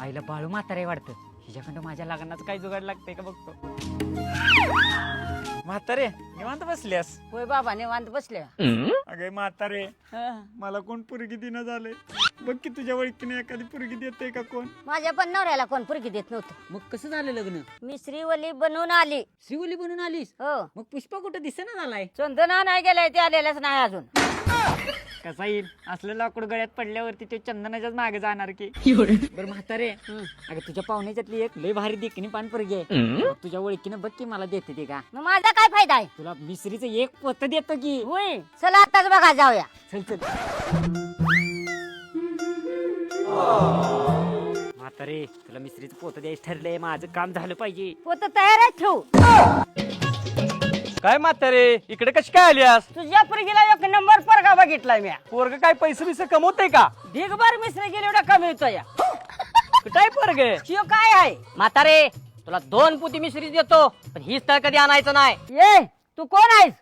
आईला बाळू म्हातारे वाटतं. हिच्याकडं माझ्या लग्नाचं काय जुगाड लागतंय का बघतो. म्हातारे निवांत बसल्यास? होय बाबा निवांत बसल्या. अगे म्हातारे मला कोण पुरगी दिना झालंय. बघ की तुझ्या ओळखीने एखादी पुरगी देते का कोण? माझ्या पण नवऱ्याला कोण पुरगी देत नव्हतं. मग कसं झालं लग्न? मी श्रीवल्ली बनवून आली. शिवली बनून आलीस? हो मग पुष्पा कुठं दिसेना झालाय? चंदना नाही गेलाय ते आलेलाच नाही अजून. कसा येईल असलं लाकूड गळ्यात पडल्यावरती ते चंदनाच्याच मागे जाणार की. बरं म्हातारे अगं तुझ्या पाहुण्याच्यातली एक लय भारी देखणी पान पोरगी आहे. मग तुझ्या ओळखीनं बघ की मला देते ते का? मग माझा काय फायदा आहे? तुला मिसरीचं एक पोत देतो की. होय चला आताच बघा जाऊया. चल चल. म्हातारे तुला मिसरीचं पोत द्यायचं ठरलंय. माझं काम झालं पाहिजे. पोत तयार आहे ठेवू. काय म्हातारे इकडे कशी काय आलीस? तुझ्या पुरगीला एक नंबर पोरगा बघितलाय मी. पोरग काय पैसे बिसे कमवतय का? ढिगभर मिसरी गेली एवढा कमी होतो या. काय पोरग? शिव काय आहे? म्हातारे तुला 2 पुती मिश्री देतो पण ही स्थळ कधी आणायचं नाही. ये तू कोण आहेस?